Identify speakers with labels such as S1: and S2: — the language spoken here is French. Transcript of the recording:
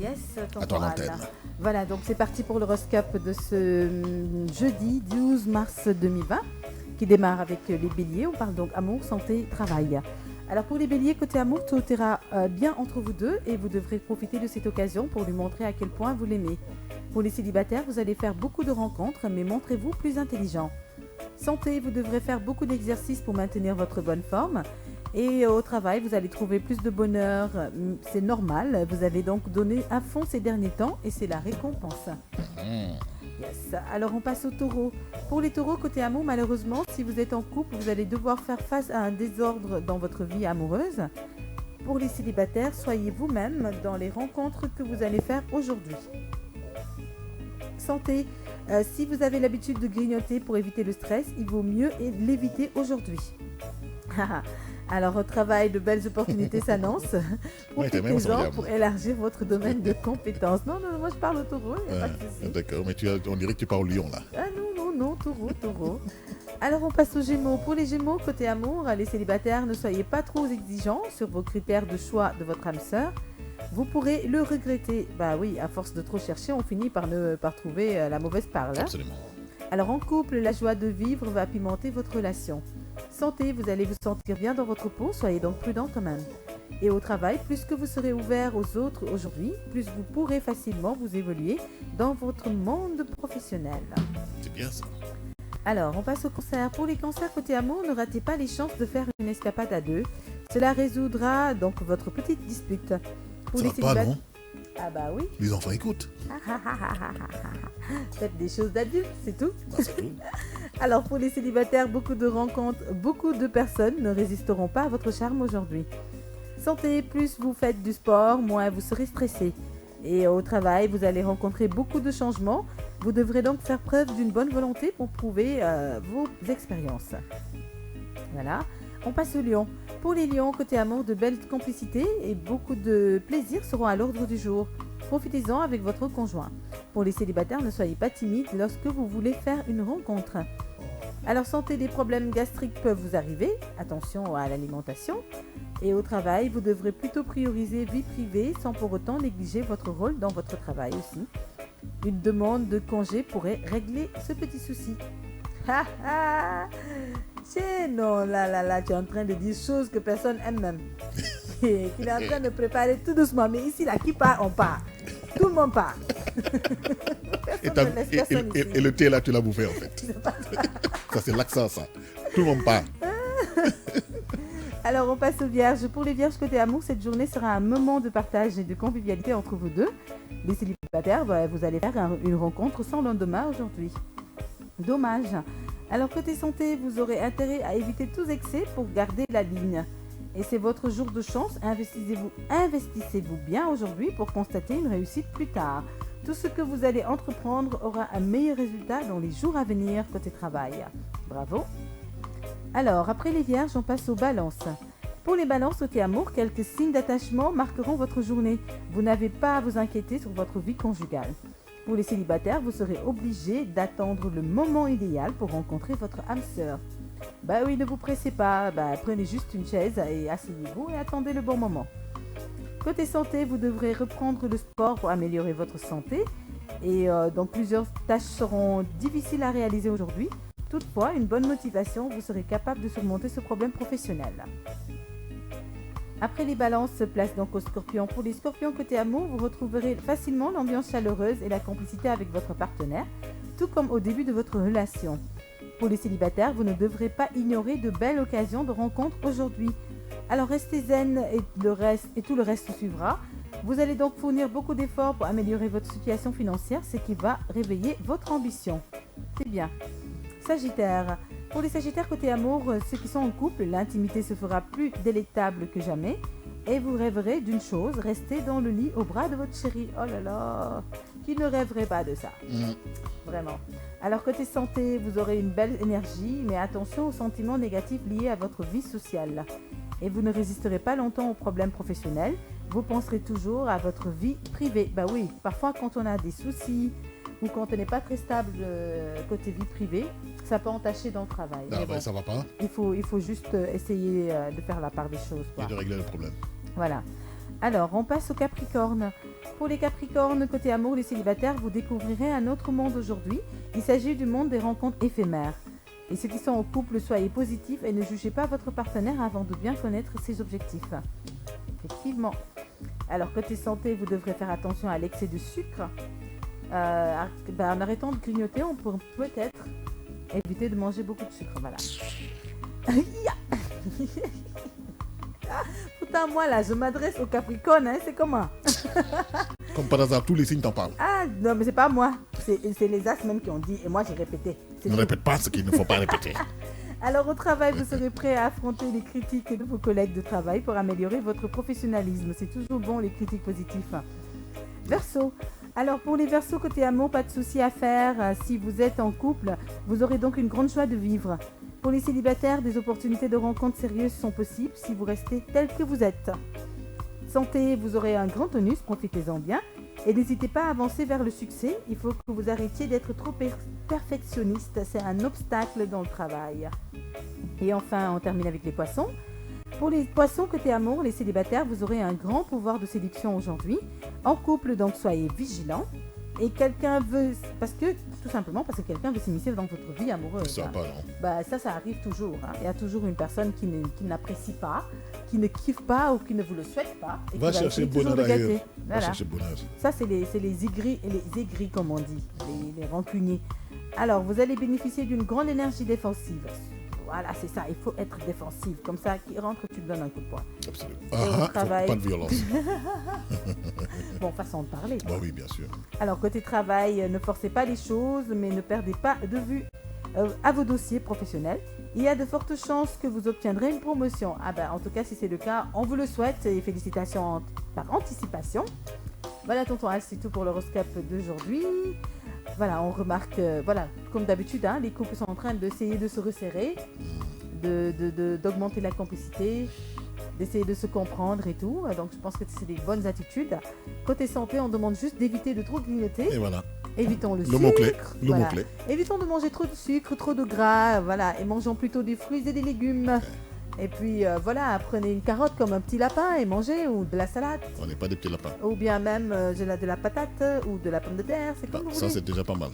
S1: Yes,
S2: À ton
S1: temporal.
S2: antenne.
S1: Voilà, donc c'est parti pour l'horoscope de ce jeudi 12 mars 2020 qui démarre avec les béliers. On parle donc amour, santé, travail. Alors pour les béliers, côté amour, tout ira bien entre vous deux et vous devrez profiter de cette occasion pour lui montrer à quel point vous l'aimez. Pour les célibataires, vous allez faire beaucoup de rencontres, mais montrez-vous plus intelligent. Santé, vous devrez faire beaucoup d'exercices pour maintenir votre bonne forme. Et au travail, vous allez trouver plus de bonheur. C'est normal. Vous avez donc donné à fond ces derniers temps et c'est la récompense. Yes. Alors on passe aux taureaux. Pour les taureaux, côté amour, malheureusement, si vous êtes en couple, vous allez devoir faire face à un désordre dans votre vie amoureuse. Pour les célibataires, soyez vous-même dans les rencontres que vous allez faire aujourd'hui. Santé, si vous avez l'habitude de grignoter pour éviter le stress, il vaut mieux l'éviter aujourd'hui. Alors au travail, de belles opportunités s'annoncent. Profitez-en pour élargir votre domaine de compétences. Non, moi je parle au taureau, il n'y a pas de souci.
S2: D'accord, mais on dirait que tu parles au lion là.
S1: Ah non, taureau. Alors on passe aux gémeaux. Pour les gémeaux, côté amour, les célibataires, ne soyez pas trop exigeants sur vos critères de choix de votre âme sœur. Vous pourrez le regretter. Bah oui, à force de trop chercher, on finit par trouver la mauvaise part. Là.
S2: Absolument.
S1: Alors en couple, la joie de vivre va pimenter votre relation. Santé, vous allez vous sentir bien dans votre peau, soyez donc prudent quand même. Et au travail, plus que vous serez ouvert aux autres aujourd'hui, plus vous pourrez facilement vous évoluer dans votre monde professionnel.
S2: C'est bien ça.
S1: Alors, on passe au cancer. Pour les cancers côté amour, ne ratez pas les chances de faire une escapade à deux. Cela résoudra donc votre petite dispute. Pour
S2: Ça va pas, non?
S1: Ah bah oui.
S2: Les enfants écoutent.
S1: Faites des choses d'adultes, c'est tout.
S2: Bah, c'est tout.
S1: Alors pour les célibataires, beaucoup de rencontres, beaucoup de personnes ne résisteront pas à votre charme aujourd'hui. Santé, plus vous faites du sport, moins vous serez stressé. Et au travail, vous allez rencontrer beaucoup de changements. Vous devrez donc faire preuve d'une bonne volonté pour prouver vos expériences. Voilà. On passe aux lions. Pour les lions, côté amour, de belles complicités et beaucoup de plaisir seront à l'ordre du jour. Profitez-en avec votre conjoint. Pour les célibataires, ne soyez pas timides lorsque vous voulez faire une rencontre. Alors santé, des problèmes gastriques peuvent vous arriver. Attention à l'alimentation. Et au travail, vous devrez plutôt prioriser vie privée sans pour autant négliger votre rôle dans votre travail aussi. Une demande de congé pourrait régler ce petit souci. Ha ha! Non, là, tu es en train de dire choses que personne aime même. Il est en train de préparer tout doucement. Mais ici, là, qui part, on part. Tout le monde part.
S2: Et le thé, là, tu l'as bouffé, en fait. Ça, c'est l'accent, ça. Tout le monde part.
S1: Alors, on passe aux vierges. Pour les vierges côté amour, cette journée sera un moment de partage et de convivialité entre vous deux. Les célibataires, vous allez faire une rencontre sans lendemain aujourd'hui. Dommage. Alors, côté santé, vous aurez intérêt à éviter tous excès pour garder la ligne. Et c'est votre jour de chance. Investissez-vous bien aujourd'hui pour constater une réussite plus tard. Tout ce que vous allez entreprendre aura un meilleur résultat dans les jours à venir côté travail. Bravo. Alors, après les vierges, on passe aux balances. Pour les balances côté amour, quelques signes d'attachement marqueront votre journée. Vous n'avez pas à vous inquiéter sur votre vie conjugale. Pour les célibataires, vous serez obligés d'attendre le moment idéal pour rencontrer votre âme sœur. Bah oui, ne vous pressez pas, prenez juste une chaise et asseyez-vous et attendez le bon moment. Côté santé, vous devrez reprendre le sport pour améliorer votre santé et donc plusieurs tâches seront difficiles à réaliser aujourd'hui. Toutefois, une bonne motivation, vous serez capable de surmonter ce problème professionnel. Après les balances, se place donc aux scorpions. Pour les scorpions côté amour, vous retrouverez facilement l'ambiance chaleureuse et la complicité avec votre partenaire, tout comme au début de votre relation. Pour les célibataires, vous ne devrez pas ignorer de belles occasions de rencontre aujourd'hui. Alors restez zen et tout le reste suivra. Vous allez donc fournir beaucoup d'efforts pour améliorer votre situation financière, ce qui va réveiller votre ambition. C'est bien. Sagittaire. Pour les sagittaires côté amour, ceux qui sont en couple, l'intimité se fera plus délectable que jamais. Et vous rêverez d'une chose, rester dans le lit au bras de votre chéri. Oh là là, qui ne rêverait pas de ça? Vraiment. Alors côté santé, vous aurez une belle énergie, mais attention aux sentiments négatifs liés à votre vie sociale. Et vous ne résisterez pas longtemps aux problèmes professionnels. Vous penserez toujours à votre vie privée. Bah oui, parfois quand on a des soucis ou quand on n'est pas très stable côté vie privée, ça peut entacher dans le travail.
S2: Ah ben, ça va pas.
S1: Il faut juste essayer de faire la part des choses.
S2: Et de régler le problème.
S1: Voilà. Alors, on passe au Capricorne. pour les Capricornes, côté amour, les célibataires, vous découvrirez un autre monde aujourd'hui. Il s'agit du monde des rencontres éphémères. Et ceux qui sont en couple, soyez positifs et ne jugez pas votre partenaire avant de bien connaître ses objectifs. Effectivement. Alors, côté santé, vous devrez faire attention à l'excès de sucre. En arrêtant de grignoter, on peut peut-être éviter de manger beaucoup de sucre. Voilà. Putain, moi là, je m'adresse aux Capricornes, hein, c'est comment?
S2: Comme par hasard, tous les signes t'en parlent.
S1: Ah, non, mais c'est pas moi. C'est les As même qui ont dit, et moi j'ai répété.
S2: Ne répète pas ce qu'il ne faut pas répéter.
S1: Alors au travail, vous serez prêt à affronter les critiques de vos collègues de travail pour améliorer votre professionnalisme. C'est toujours bon, les critiques positives. Verseau. Alors pour les Verseaux, côté amour, pas de souci à faire. Si vous êtes en couple, vous aurez donc une grande joie de vivre. Pour les célibataires, des opportunités de rencontres sérieuses sont possibles si vous restez tel que vous êtes. Santé, vous aurez un grand tonus, profitez-en bien. Et n'hésitez pas à avancer vers le succès. Il faut que vous arrêtiez d'être trop perfectionniste. C'est un obstacle dans le travail. Et enfin, on termine avec les poissons. Pour les poissons, côté amour, les célibataires, vous aurez un grand pouvoir de séduction aujourd'hui. En couple, donc, soyez vigilants. Et quelqu'un veut... Tout simplement parce que quelqu'un veut s'immiscer dans votre vie amoureuse.
S2: Ça pas, non.
S1: Ça arrive toujours. Hein. Il y a toujours une personne qui n'apprécie pas, qui ne kiffe pas ou qui ne vous le souhaite pas. Et
S2: Va chercher le bonheur ailleurs.
S1: Voilà.
S2: Va chercher le bonheur.
S1: Ça, c'est les aigris, comme on dit, les rancuniers. Alors, vous allez bénéficier d'une grande énergie défensive. Voilà, c'est ça, il faut être défensive. Comme ça, qui rentre, tu te donnes un coup de poing.
S2: Absolument. Pas de violence.
S1: Bon, façon de parler.
S2: Bah oui, bien sûr.
S1: Alors, côté travail, ne forcez pas les choses, mais ne perdez pas de vue à vos dossiers professionnels. Il y a de fortes chances que vous obtiendrez une promotion. En tout cas, si c'est le cas, on vous le souhaite et félicitations par anticipation. Voilà, tonton Al, c'est tout pour l'horoscope d'aujourd'hui. Voilà, on remarque, comme d'habitude, hein, les couples sont en train d'essayer de se resserrer, d'augmenter la complicité, d'essayer de se comprendre et tout. Donc, je pense que c'est des bonnes attitudes. Côté santé, on demande juste d'éviter de trop grignoter.
S2: Et voilà.
S1: Évitons le sucre.
S2: Le mot-clé.
S1: Évitons de manger trop de sucre, trop de gras, voilà, et mangeons plutôt des fruits et des légumes. Et puis prenez une carotte comme un petit lapin et mangez, ou de la salade.
S2: On n'est pas des petits lapins.
S1: Ou bien même de la patate ou de la pomme de terre, c'est comme vous voulez.
S2: Ça, c'est déjà pas mal.